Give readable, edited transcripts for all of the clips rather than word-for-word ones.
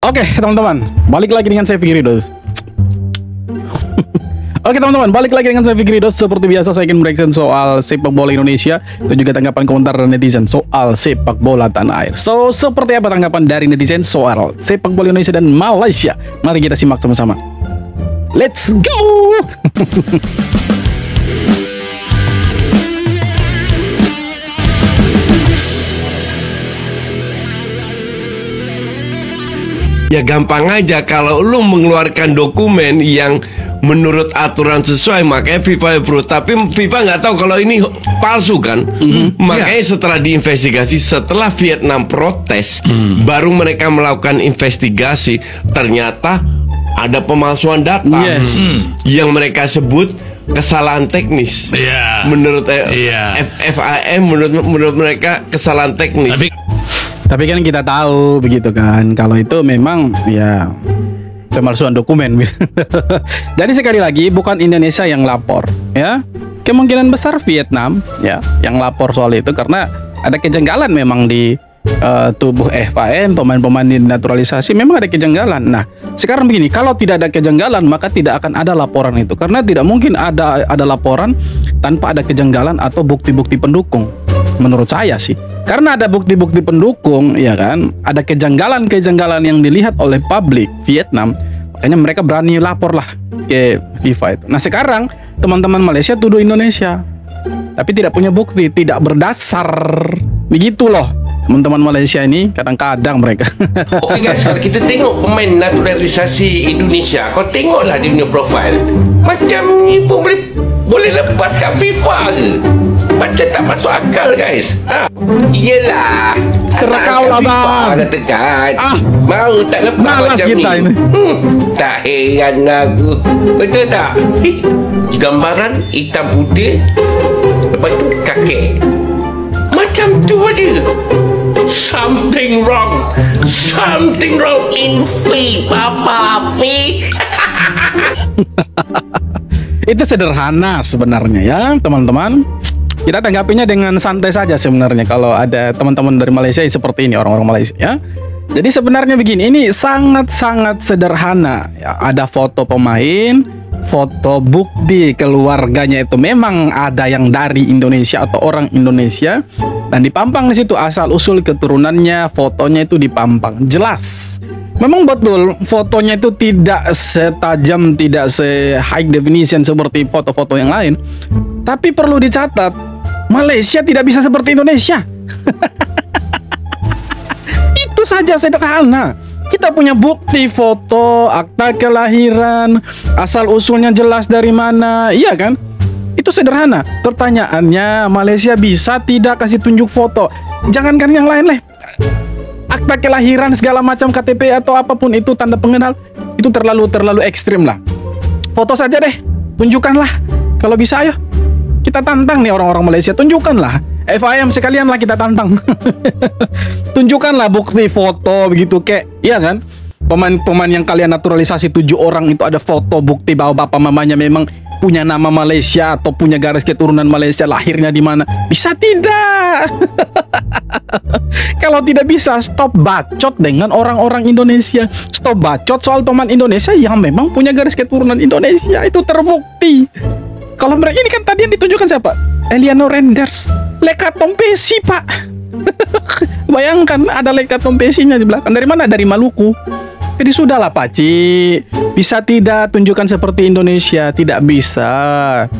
Oke teman-teman, balik lagi dengan saya Fikri Dos. Oke teman-teman, balik lagi dengan saya Fikri Dos. Seperti biasa saya ingin mereaction soal sepak bola Indonesia dan juga tanggapan komentar netizen soal sepak bola tanah air. So, seperti apa tanggapan dari netizen soal sepak bola Indonesia dan Malaysia? Mari kita simak sama-sama. Let's go. Ya gampang aja, kalau lu mengeluarkan dokumen yang menurut aturan sesuai, makanya FIFA approve. Tapi FIFA nggak tahu kalau ini palsu kan. Makanya setelah diinvestigasi, setelah Vietnam protes, baru mereka melakukan investigasi. Ternyata ada pemalsuan data yang mereka sebut kesalahan teknis. Menurut FIM, menurut mereka kesalahan teknis. Tapi kan kita tahu begitu kan, kalau itu memang ya pemalsuan dokumen. Jadi sekali lagi bukan Indonesia yang lapor ya, kemungkinan besar Vietnam ya yang lapor soal itu, karena ada kejanggalan memang di tubuh FIM, pemain-pemain dinaturalisasi memang ada kejanggalan. Nah sekarang begini, kalau tidak ada kejanggalan maka tidak akan ada laporan itu, karena tidak mungkin ada laporan tanpa ada kejanggalan atau bukti-bukti pendukung. Menurut saya sih, karena ada bukti-bukti pendukung, ya kan, ada kejanggalan-kejanggalan yang dilihat oleh publik Vietnam, makanya mereka berani lapor lah ke FIFA itu. Nah sekarang teman-teman Malaysia tuduh Indonesia, tapi tidak punya bukti, tidak berdasar, begitu loh. Teman-teman Malaysia ini kadang-kadang mereka. Oke guys, kalau kita tengok pemain naturalisasi Indonesia, kau tengoklah dia punya profil, macam ni pun boleh lepas kat FIFA ke? Macam tak masuk akal guys. Iyalah, serah kau lah bang, katakan mau tak lepas malas macam kita ni. ini. Tak heran aku. Betul tak? Gambaran hitam putih, lepas tu kakek, macam tu aja. Something wrong in FIFA. Itu sederhana sebenarnya ya teman-teman. Kita tanggapinya dengan santai saja sebenarnya kalau ada teman-teman dari Malaysia seperti ini, orang-orang Malaysia ya. Jadi sebenarnya begini, ini sangat-sangat sederhana ya. Ada foto pemain, foto bukti keluarganya itu memang ada yang dari Indonesia atau orang Indonesia, dan dipampang di situ asal usul keturunannya, fotonya itu dipampang jelas. Memang betul fotonya itu tidak setajam, tidak se-high definition seperti foto-foto yang lain. Tapi perlu dicatat, Malaysia tidak bisa seperti Indonesia. Itu saja sederhana. Kita punya bukti foto, akta kelahiran, asal usulnya jelas dari mana, iya kan? Itu sederhana. Pertanyaannya, Malaysia bisa tidak kasih tunjuk foto? Jangankan yang lain lah, akta kelahiran segala macam, KTP atau apapun itu, tanda pengenal, itu terlalu ekstrim lah. Foto saja deh, tunjukkanlah. Kalau bisa ayo kita tantang nih orang-orang Malaysia, tunjukkanlah. FIM sekalian lah kita tantang. Tunjukkanlah bukti foto begitu kek, iya kan? Pemain-pemain yang kalian naturalisasi 7 orang itu ada foto bukti bahwa bapak mamanya memang punya nama Malaysia atau punya garis keturunan Malaysia, lahirnya di mana. Bisa tidak? Kalau tidak bisa, stop bacot dengan orang-orang Indonesia. Stop bacot soal pemain Indonesia yang memang punya garis keturunan Indonesia. Itu terbukti. Kalau mereka ini kan tadi yang ditunjukkan siapa? Eliano Renders, Lekat Tompesi pak. Bayangkan ada Lekat Tompesinya di belakang. Dari mana? Dari Maluku. Jadi sudahlah Pak Ci, bisa tidak tunjukkan seperti Indonesia? Tidak bisa.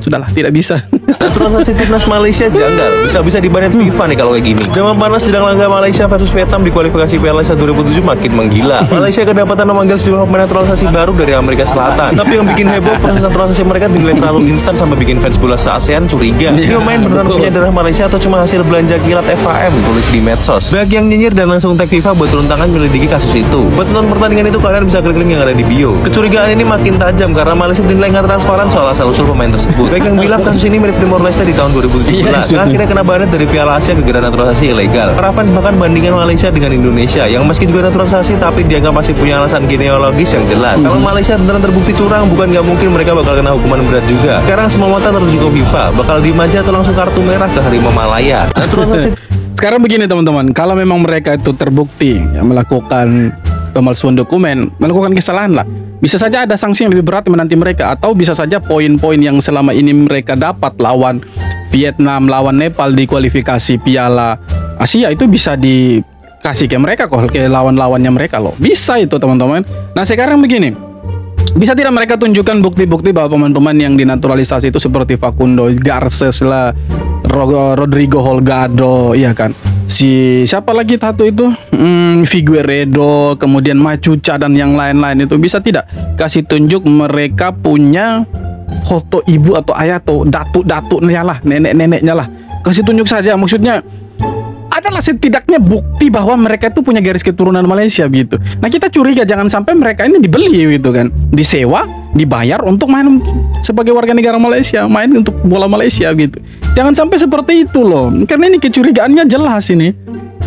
Sudahlah, tidak bisa. Naturalisasi timnas Malaysia janggal, bisa-bisa dibanet FIFA nih kalau kayak gini. Zaman panas sedang laga Malaysia versus Vietnam di kualifikasi Piala Asia 2007 makin menggila. Malaysia kedapatan memanggil sejumlah pemain naturalisasi baru dari Amerika Selatan. Tapi yang bikin heboh, proses naturalisasi mereka dinilai terlalu instan sampai bikin fans bola se-ASEAN curiga. Ini pemain beneran punya darah Malaysia atau cuma hasil belanja kilat FIM, tulis di medsos. Bagi yang nyinyir dan langsung tag FIFA buat turun tangan menyelidiki kasus itu. Buat nonton pertandingan itu kalian bisa klik link yang ada di bio. Kecurigaan ini makin tajam karena Malaysia dinilai nggak transparan soal asal-usul pemain tersebut. Baik yang bilang kasus ini mirip Timor Leste di tahun 2017, akhirnya kena banet dari Piala Asia gara-gara naturalisasi ilegal. Para fans bahkan bandingkan Malaysia dengan Indonesia yang meski juga naturalisasi tapi dianggap masih punya alasan genealogis yang jelas. Kalau Malaysia beneran terbukti curang, bukan nggak mungkin mereka bakal kena hukuman berat juga. Sekarang semua mata tertuju ke FIFA, bakal diem aja atau langsung kartu merah ke Harimau Malaya. Naturalisasi. Sekarang begini teman-teman, kalau memang mereka itu terbukti ya, melakukan pemalsuan dokumen, melakukan kesalahan lah. Bisa saja ada sanksi yang lebih berat menanti mereka, atau bisa saja poin-poin yang selama ini mereka dapat lawan Vietnam, lawan Nepal di kualifikasi Piala Asia itu bisa dikasih ke mereka kok, ke lawan-lawannya mereka loh. Bisa itu teman-teman. Nah sekarang begini, bisa tidak mereka tunjukkan bukti-bukti bahwa pemain-pemain yang dinaturalisasi itu seperti Facundo Garces lah, Rodrigo Holgado, iya kan? Si siapa lagi satu itu? Figueiredo, kemudian Machuca dan yang lain-lain itu bisa tidak kasih tunjuk mereka punya foto ibu atau ayah atau datuk-datuknya lah, nenek-neneknya lah. Kasih tunjuk saja, maksudnya adalah setidaknya bukti bahwa mereka itu punya garis keturunan Malaysia gitu. Nah kita curiga jangan sampai mereka ini dibeli gitu kan, disewa, dibayar untuk main sebagai warga negara Malaysia, main untuk bola Malaysia gitu. Jangan sampai seperti itu loh, karena ini kecurigaannya jelas ini.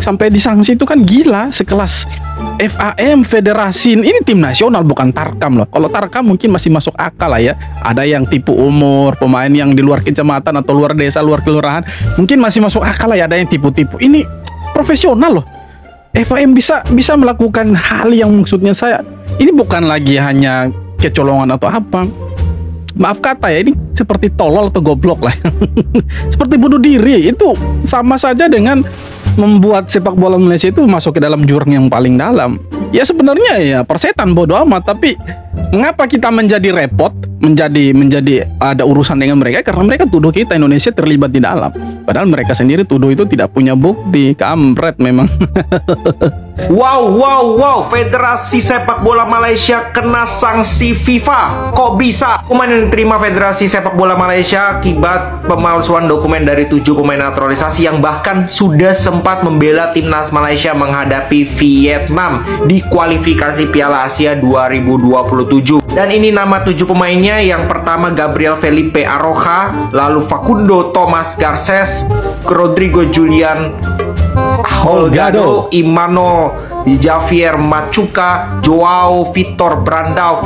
Sampai disanksi itu kan gila, sekelas FAM, federasi, ini tim nasional bukan Tarkam loh. Kalau Tarkam mungkin masih masuk akal lah ya. Ada yang tipu umur, pemain yang di luar kecamatan atau luar desa, luar kelurahan, mungkin masih masuk akal lah ya. Ada yang tipu-tipu. Ini profesional loh. FAM bisa melakukan hal yang maksudnya saya, ini bukan lagi hanya kecolongan atau apa. Maaf kata ya, ini seperti tolol atau goblok lah. Seperti bunuh diri. Itu sama saja dengan membuat sepak bola Malaysia itu masuk ke dalam jurang yang paling dalam. Ya sebenarnya ya persetan bodoh amat, tapi mengapa kita menjadi repot, menjadi ada urusan dengan mereka? Karena mereka tuduh kita Indonesia terlibat di dalam, padahal mereka sendiri tuduh itu tidak punya bukti. Kampret memang. Wow, Federasi Sepak Bola Malaysia kena sanksi FIFA. Kok bisa? Pemain yang diterima Federasi Sepak Bola Malaysia akibat pemalsuan dokumen dari 7 pemain naturalisasi yang bahkan sudah sempat membela timnas Malaysia menghadapi Vietnam di kualifikasi Piala Asia 2027. Dan ini nama 7 pemainnya. Yang pertama Gabriel Felipe Arocha, lalu Facundo Thomas Garces, Rodrigo Julian Holgado, Imano Javier Machuca, Joao Vitor Brandao,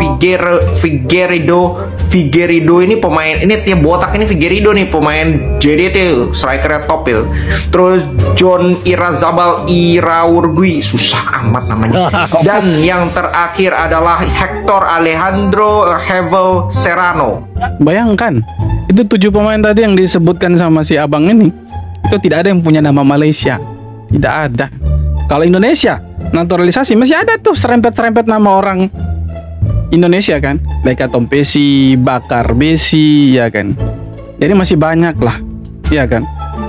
Figueiredo ini pemain, ini tiap botak ini Figueiredo nih pemain JDT, strikernya top itu. Terus John Irazabal Iraurgui, susah amat namanya. Dan yang terakhir adalah Hector Alejandro Hevel Serrano. Bayangkan, itu 7 pemain tadi yang disebutkan sama si abang ini, itu tidak ada yang punya nama Malaysia. Tidak ada. Kalau Indonesia naturalisasi masih ada tuh serempet-serempet nama orang Indonesia kan, Leka Tompesi, Bakar Besi, ya kan. Jadi masih banyak lah, ya kan.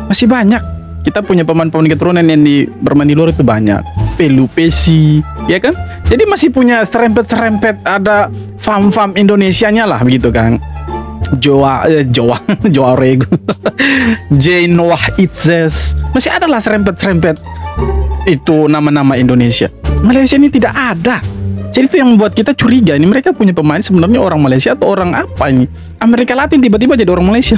Masih banyak. Kita punya pemain-pemain keturunan yang bermain di luar itu banyak. Pelupesi, ya kan. Jadi masih punya serempet-serempet, ada fam-fam Indonesianya lah begitu kan. Joa Rego, Jane Noah Itzes, masih ada lah serempet-serempet itu nama-nama Indonesia. Malaysia ini tidak ada. Jadi itu yang membuat kita curiga, ini mereka punya pemain sebenarnya orang Malaysia atau orang apa ini? Amerika Latin tiba-tiba jadi orang Malaysia.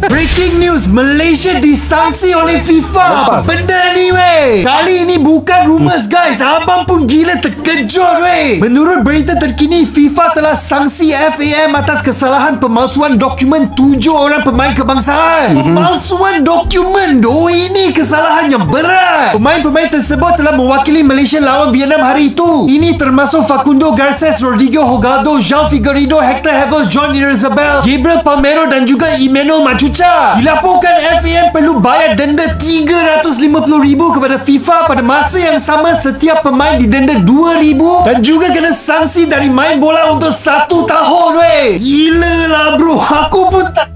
Breaking news, Malaysia disanksi oleh FIFA. Apa benda ni weh? Kali ini bukan rumors guys, abang pun gila terkejut weh. Menurut berita terkini, FIFA telah sanksi FAM atas kesalahan pemalsuan dokumen 7 orang pemain kebangsaan. Pemalsuan dokumen doh, ini kesalahan yang berat. Pemain-pemain tersebut telah mewakili Malaysia lawan Vietnam hari itu. Ini termasuk Facundo Garces, Rodrigo Holgado, Jean Figueiredo, Hector Hevel, John Irazabal, Gabriel Palmero dan juga Immanuel Machuca. Dilaporkan FAM perlu bayar denda RM350,000 kepada FIFA pada masa yang sama. Setiap pemain didenda RM2,000 dan juga kena sanksi dari main bola untuk 1 tahun weh. Gila lah bro, aku pun tak.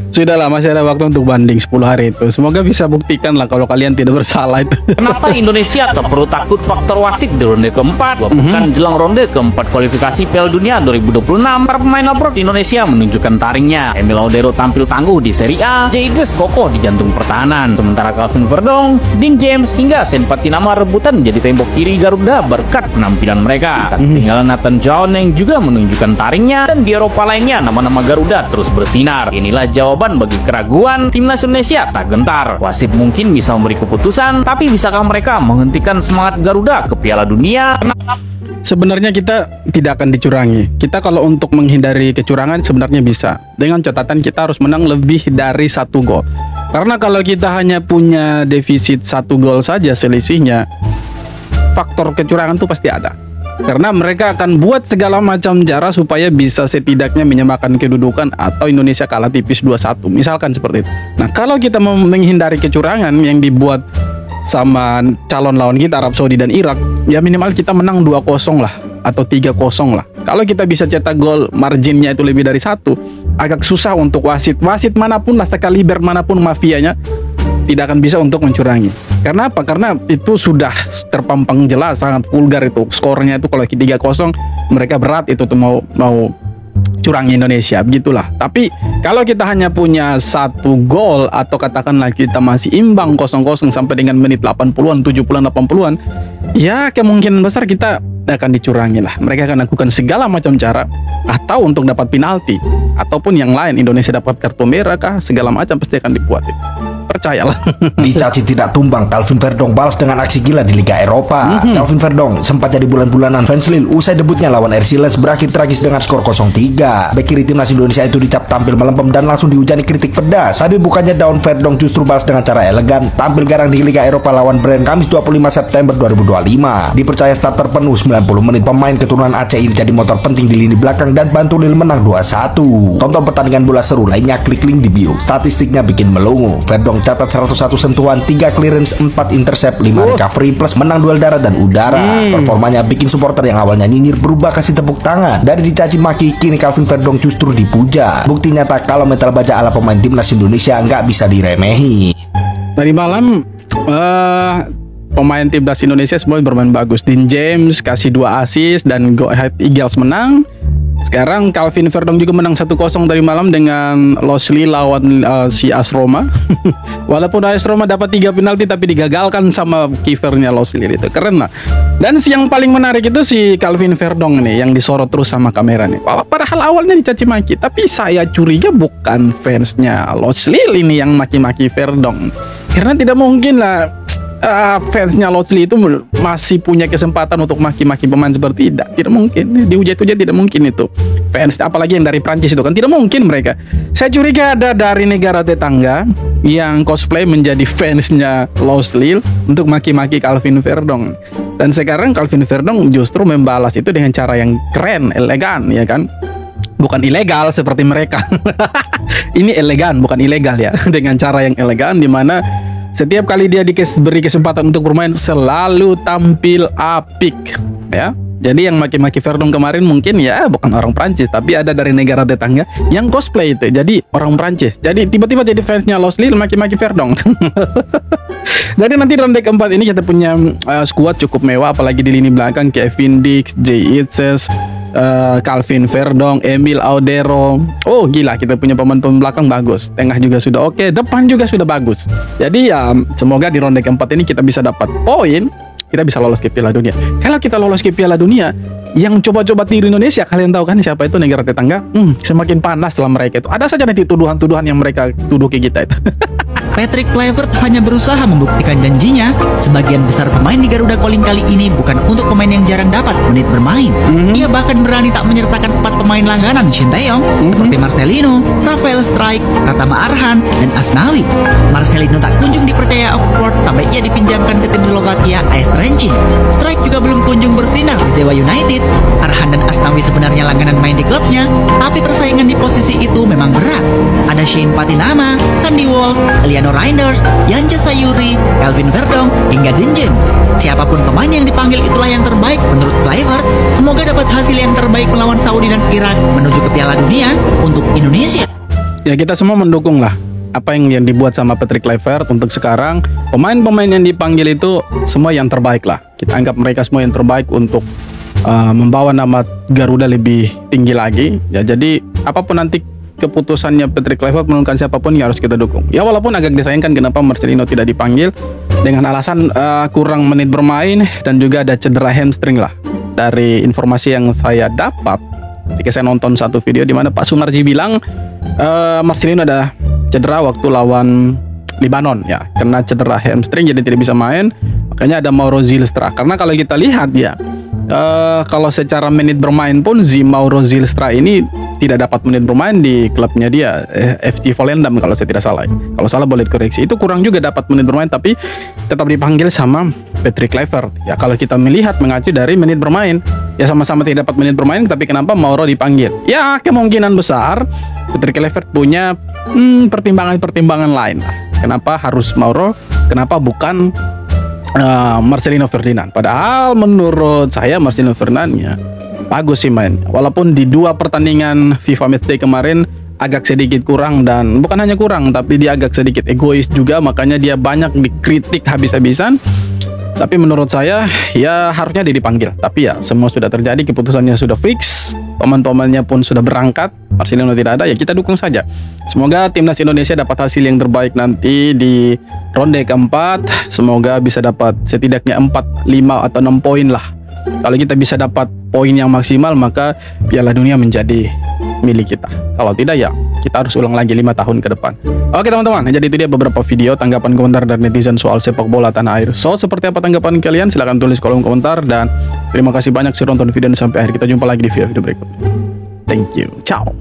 Sudahlah, masih ada waktu untuk banding 10 hari itu. Semoga bisa buktikan lah kalau kalian tidak bersalah itu. Kenapa Indonesia tak perlu takut faktor wasit di ronde keempat? Bahkan jelang ronde keempat kualifikasi Piala Dunia 2026, para pemain abroad Indonesia menunjukkan taringnya. Emil Audero tampil tangguh di Serie A, Jay Idris kokoh di jantung pertahanan. Sementara Calvin Verdong, Dean James hingga Sen Patinama rebutan jadi tembok kiri Garuda berkat penampilan mereka. Tak ketinggalan Nathan John yang juga menunjukkan taringnya, dan di Eropa lainnya nama-nama Garuda terus bersinar. Inilah jawaban bagi keraguan timnas Indonesia tak gentar. Wasit mungkin bisa memberi keputusan, tapi bisakah mereka menghentikan semangat Garuda ke Piala Dunia? Sebenarnya kita tidak akan dicurangi. Kita kalau untuk menghindari kecurangan sebenarnya bisa, dengan catatan kita harus menang lebih dari 1 gol. Karena kalau kita hanya punya defisit 1 gol saja selisihnya, faktor kecurangan tuh pasti ada. Karena mereka akan buat segala macam cara supaya bisa setidaknya menyamakan kedudukan atau Indonesia kalah tipis 2-1. Misalkan seperti itu. Nah, kalau kita mau menghindari kecurangan yang dibuat sama calon lawan kita Arab Saudi dan Irak, ya minimal kita menang 2-0 lah atau 3-0 lah. Kalau kita bisa cetak gol marginnya itu lebih dari 1, agak susah untuk wasit manapun lah, sekaliber manapun mafianya, tidak akan bisa untuk mencurangi. Karena apa? Karena itu sudah terpampang jelas, sangat vulgar itu skornya itu. Kalau 3-0 mereka berat itu tuh mau curangi Indonesia, begitulah. Tapi kalau kita hanya punya 1 gol atau katakanlah kita masih imbang 0-0 sampai dengan menit 80-an, 70-an, 80-an, ya kemungkinan besar kita akan dicurangi lah. Mereka akan lakukan segala macam cara, atau untuk dapat penalti ataupun yang lain, Indonesia dapat kartu merah kah, segala macam pasti akan dibuat itu. Percayalah. Dicaci tidak tumbang, Calvin Verdong balas dengan aksi gila di Liga Eropa. Calvin Verdong sempat jadi bulan-bulanan fans Lille usai debutnya lawan RC Lens berakhir tragis dengan skor 0-3. Bek kiri timnas Indonesia itu dicap tampil melempem dan langsung dihujani kritik pedas. Tapi bukannya daun, Verdong justru balas dengan cara elegan, tampil garang di Liga Eropa lawan Brand Kamis 25 September 2025. Dipercaya starter penuh 90 menit, pemain keturunan Aceh ini jadi motor penting di lini belakang dan bantu Lille menang 2-1. Tonton pertandingan bola seru lainnya, klik link di bio. Statistiknya bikin melongo. Verdong catat 101 sentuhan, 3 clearance, 4 intercept, 5 recovery, plus menang duel darat dan udara. Performanya bikin supporter yang awalnya nyinyir berubah kasih tepuk tangan. Dari dicaci maki, kini Calvin Verdong justru dipuja. Bukti nyata kalau mental baja ala pemain timnas Indonesia nggak bisa diremehi. Tadi malam pemain timnas Indonesia semua bermain bagus. Dean James kasih 2 assist dan Go Ahead Eagles menang. Sekarang Calvin Verdong juga menang 1-0 tadi malam dengan Losli lawan si AS Roma. Walaupun AS Roma dapat 3 penalti tapi digagalkan sama kipernya Losli, itu keren lah. Dan yang paling menarik itu si Calvin Verdong nih yang disorot terus sama kamera nih. Padahal awalnya dicaci maki, tapi saya curiga bukan fansnya Losli ini yang maki-maki Verdong. Karena tidak mungkin lah fansnya Losli itu masih punya kesempatan untuk maki-maki pemain seperti itu. Tidak mungkin, dihujat-hujat tidak mungkin itu. Fans apalagi yang dari Prancis itu kan tidak mungkin mereka. Saya curiga ada dari negara tetangga yang cosplay menjadi fansnya Losli untuk maki-maki Calvin Verdong. Dan sekarang Calvin Verdong justru membalas itu dengan cara yang keren, elegan, ya kan? Bukan ilegal seperti mereka. Ini elegan, bukan ilegal ya. Dengan cara yang elegan, di mana setiap kali dia diberi kesempatan untuk bermain selalu tampil apik, ya. Jadi yang maki-maki Verdong kemarin mungkin ya bukan orang Prancis, tapi ada dari negara tetangga yang cosplay itu jadi orang Prancis. Jadi tiba-tiba jadi fansnya Losli maki-maki Verdong. Jadi nanti ronde keempat ini kita punya skuad cukup mewah, apalagi di lini belakang Kevin Dix, Jay Itzes, Calvin Verdong, Emil Audero. Oh gila, kita punya pemain-pemain belakang bagus. Tengah juga sudah oke, depan juga sudah bagus. Jadi ya semoga di ronde keempat ini kita bisa dapat poin, kita bisa lolos ke Piala Dunia. Kalau kita lolos ke Piala Dunia, yang coba-coba tiru Indonesia, kalian tahu kan siapa itu negara tetangga? Semakin panas lah mereka itu. Ada saja nanti tuduhan-tuduhan yang mereka tuduh ke kita itu. Patrick Kluivert hanya berusaha membuktikan janjinya. Sebagian besar pemain di Garuda Calling kali ini bukan untuk pemain yang jarang dapat menit bermain. Ia bahkan berani tak menyertakan 4 pemain langganan Sinteyong seperti Marcelino, Rafael Struijk, Pratama Arhan, dan Asnawi. Marcelino tak kunjung dipercaya Oxford sampai ia dipinjamkan ke tim Slovakia AS Trenčín. Struijk juga belum kunjung bersinar di Dewa United. Arhan dan Asnawi sebenarnya langganan main di klubnya, tapi persaingan di posisi itu memang berat. Ada Shane Patinama, Sandy Walsh, Eliano Reinders, Yance Sayuri, Calvin Verdong, hingga Dean James. Siapapun pemain yang dipanggil itulah yang terbaik menurut Kluivert. Semoga dapat hasil yang terbaik melawan Saudi dan Irak menuju ke Piala Dunia untuk Indonesia. Ya kita semua mendukung lah apa yang dibuat sama Patrick Kluivert untuk sekarang. Pemain-pemain yang dipanggil itu semua yang terbaik lah. Kita anggap mereka semua yang terbaik untuk membawa nama Garuda lebih tinggi lagi. Ya jadi apapun nanti keputusannya Patrick Kluivert menurunkan siapapun yang harus kita dukung. Ya walaupun agak disayangkan kenapa Marcelino tidak dipanggil dengan alasan kurang menit bermain dan juga ada cedera hamstring lah. Dari informasi yang saya dapat ketika saya nonton satu video di mana Pak Sunarji bilang Marcelino ada cedera waktu lawan Libanon ya, kena cedera hamstring jadi tidak bisa main. Makanya ada Mauro Zylstra. Karena kalau kita lihat ya kalau secara menit bermain pun Mauro Zylstra ini tidak dapat menit bermain di klubnya dia, FC Volendam kalau saya tidak salah. Kalau salah boleh dikoreksi. Itu kurang juga dapat menit bermain, tapi tetap dipanggil sama Patrick Kluivert. Ya kalau kita melihat mengacu dari menit bermain, ya sama-sama tidak dapat menit bermain, tapi kenapa Mauro dipanggil? Ya kemungkinan besar Patrick Kluivert punya pertimbangan-pertimbangan lain. Kenapa harus Mauro? Kenapa bukan Marcelino Ferdinand? Padahal menurut saya Marcelino Ferdinand ya bagus sih main. Walaupun di 2 pertandingan FIFA Matchday kemarin agak sedikit kurang, dan bukan hanya kurang tapi dia agak sedikit egois juga, makanya dia banyak dikritik habis-habisan. Tapi menurut saya ya harusnya dia dipanggil. Tapi ya semua sudah terjadi, keputusannya sudah fix, pemain-pemainnya pun sudah berangkat, Marcelino tidak ada, ya kita dukung saja. Semoga timnas Indonesia dapat hasil yang terbaik nanti di ronde keempat. Semoga bisa dapat setidaknya 4, 5 atau 6 poin lah. Kalau kita bisa dapat poin yang maksimal, maka Piala Dunia menjadi milik kita. Kalau tidak ya kita harus ulang lagi 5 tahun ke depan. Oke teman-teman, jadi itu dia beberapa video tanggapan komentar dari netizen soal sepak bola tanah air. So, seperti apa tanggapan kalian? Silahkan tulis kolom komentar, dan terima kasih banyak sudah nonton video ini sampai akhir. Kita jumpa lagi di video berikutnya. Thank you, ciao.